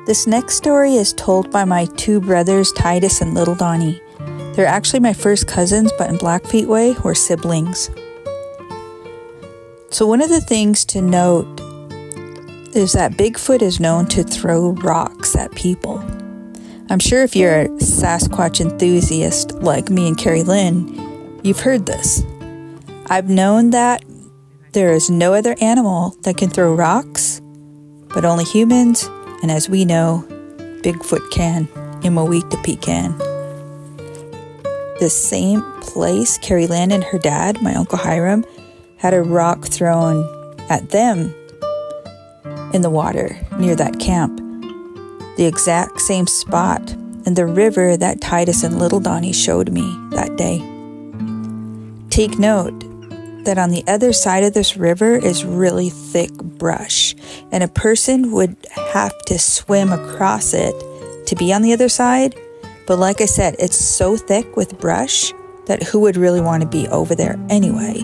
This next story is told by my two brothers, Titus and Little Donnie. They're actually my first cousins, but in Blackfeet way, we're siblings. So one of the things to note is that Bigfoot is known to throw rocks at people. I'm sure if you're a Sasquatch enthusiast like me and Carrie Lynn, you've heard this. I've known that there is no other animal that can throw rocks, but only humans, and as we know, Bigfoot can, Imawitapi can. The same place Carrie Lynn and her dad, my Uncle Hiram, had a rock thrown at them in the water near that camp. The exact same spot in the river that Titus and Little Donnie showed me that day. Take note that on the other side of this river is really thick brush, and a person would have to swim across it to be on the other side. But like I said, it's so thick with brush that who would really want to be over there anyway?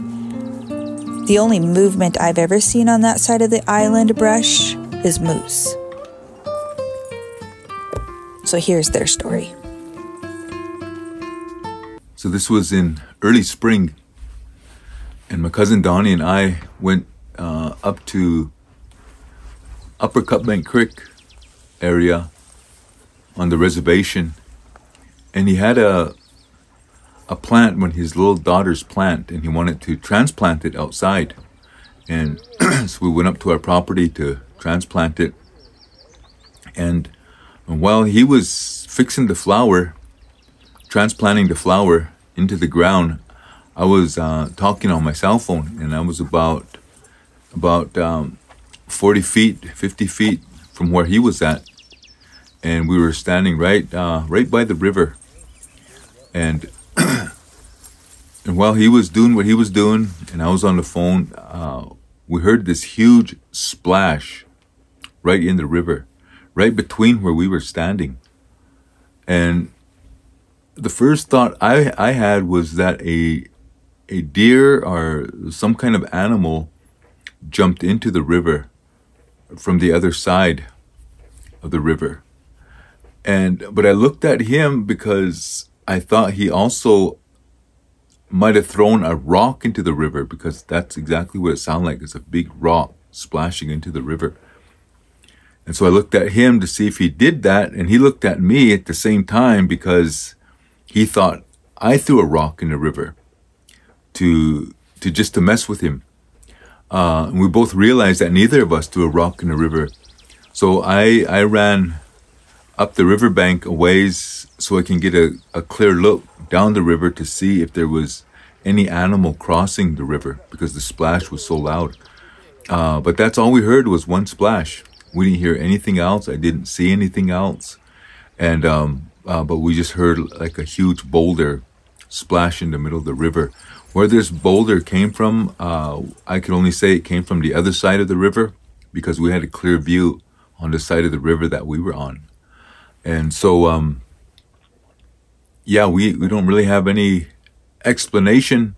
The only movement I've ever seen on that side of the island brush is moose. So here's their story. So this was in early spring, and my cousin Donnie and I went up to Upper Cutbank Creek area on the reservation, and he had a plant, when his little daughter's plant, and he wanted to transplant it outside. And so we went up to our property to transplant it, and while he was fixing the flower, transplanting the flower into the ground, I was talking on my cell phone, and I was about 40 feet, 50 feet from where he was at, and we were standing right by the river, and and while he was doing what he was doing, and I was on the phone, we heard this huge splash right in the river, right between where we were standing. And the first thought I had was that a deer or some kind of animal jumped into the river from the other side of the river. But I looked at him because I thought he also might have thrown a rock into the river, because that's exactly what it sounded like. It's a big rock splashing into the river. And so I looked at him to see if he did that, and he looked at me at the same time because he thought I threw a rock in the river to mess with him. And we both realized that neither of us threw a rock in the river. So I ran up the riverbank a ways so I can get a clear look down the river to see if there was any animal crossing the river, because the splash was so loud. But that's all we heard was one splash. We didn't hear anything else. I didn't see anything else. And but we just heard like a huge boulder splash in the middle of the river. Where this boulder came from, I can only say it came from the other side of the river, because we had a clear view on the side of the river that we were on. And so, yeah, we don't really have any explanation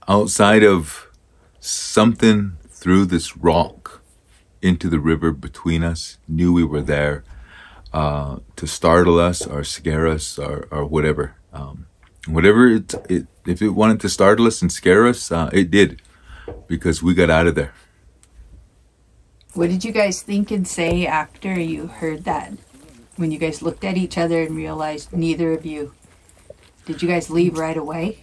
outside of something threw this rock into the river between us, knew we were there, to startle us or scare us or whatever. Whatever if it wanted to startle us and scare us, it did, because we got out of there. What did you guys think and say after you heard that? When you guys looked at each other and realized neither of you, did you guys leave right away?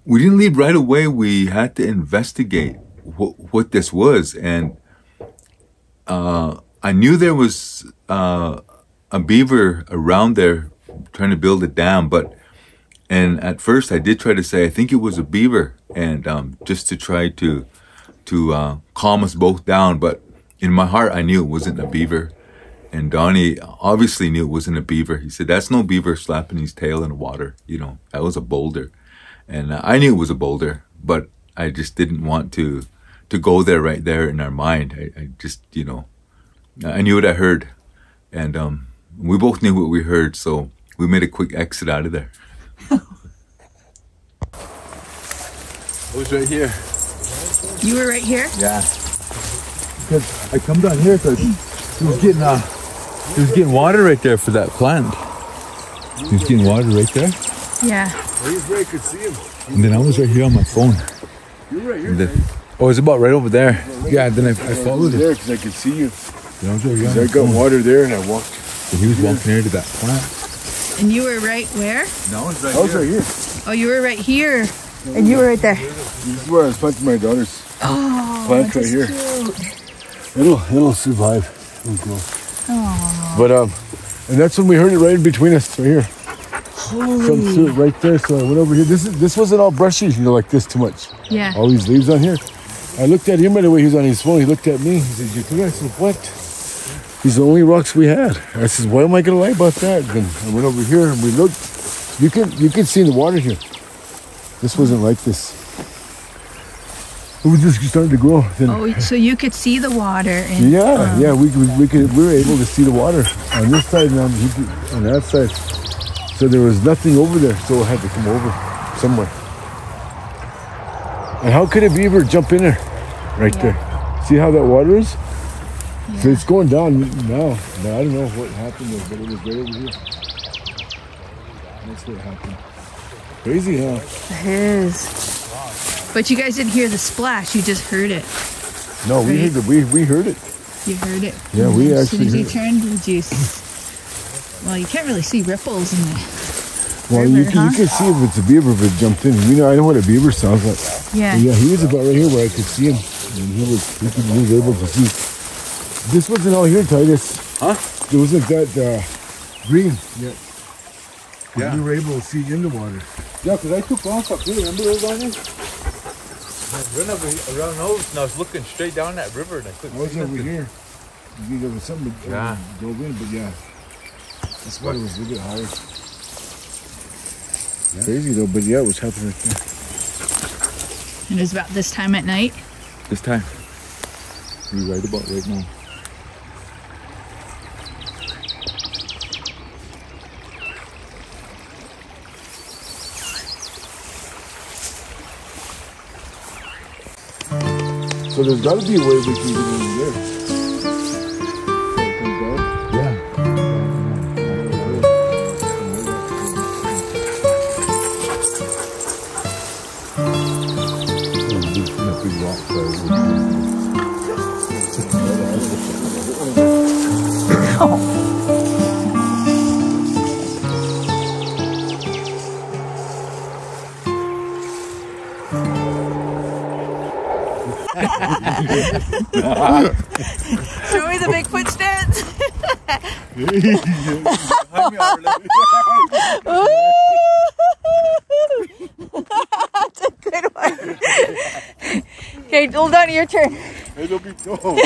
We didn't leave right away. We had to investigate what this was. And I knew there was a beaver around there trying to build a dam. And at first I did try to say, I think it was a beaver, and just to try to calm us both down. But in my heart, I knew it wasn't a beaver. And Donnie obviously knew it wasn't a beaver. He said, that's no beaver slapping his tail in the water. You know, that was a boulder. And I knew it was a boulder, but I just didn't want to go there right there in our mind. I just, you know, I knew what I heard. And we both knew what we heard, so we made a quick exit out of there. I was right here. You were right here? Yeah. Because I come down here because he was getting He was getting water right there for that plant. He was getting water right there. Yeah. He's right, I could see him. And then I was right here on my phone. You're right here. And then, oh, it's about right over there. Yeah, then I followed there it. because I could see you. Yeah, I was right here on I my got phone. water there and I walked. And he was walking there to that plant. And you were right where? No, I was right I was right here. Oh, you were right here. And you were right there. This is where I was planting my daughter's Oh, plant right that's here. cute. It'll survive. It'll grow. Oh, But and that's when we heard it right in between us right here. Come through it right there. So I went over here. This wasn't all brushy, like this too much. yeah. All these leaves on here. I looked at him right away. He was on his phone. He looked at me. He said, "You think?" I said, "What?" These are the only rocks we had. I said, "Why am I gonna lie about that?" Then I went over here and we looked. You could see the water here. This wasn't like this. It was just starting to grow. Then, Oh, so you could see the water. And, yeah, we were able to see the water on this side and on that side. So there was nothing over there, so I had to come over somewhere. And how could a beaver jump in there? Right there. See how that water is? So it's going down now. But I don't know what happened there, but it was right over here. That's what happened. Crazy, huh? It is. But you guys didn't hear the splash. You just heard it. No, we heard it. We heard it. You heard it. Yeah, we As soon actually as you heard it. turned, did you? Well, you can't really see ripples in the Well, river, you can see if it's a beaver if it jumped in. I know what a beaver sounds like. Yeah. Yeah, he was about right here where I could see him. And he was able to see. This wasn't all here, Titus. Huh? It wasn't that green yet. Yeah. We were able to see in the water. Yeah, because I took off up here. Remember those on there? I ran around those and I was looking straight down that river and I couldn't I was see over nothing. here. There was something that Yeah. drove in, but yeah. This water was a little bit higher. Crazy though, but yeah, it was happening right there. And it was about this time at night. This time. You're right about right now. So there's got to be a way we can get in there. So it comes down. Yeah. Show me the Bigfoot stance. That's a good one. Okay, hold on to your turn. Hey, don't be, no.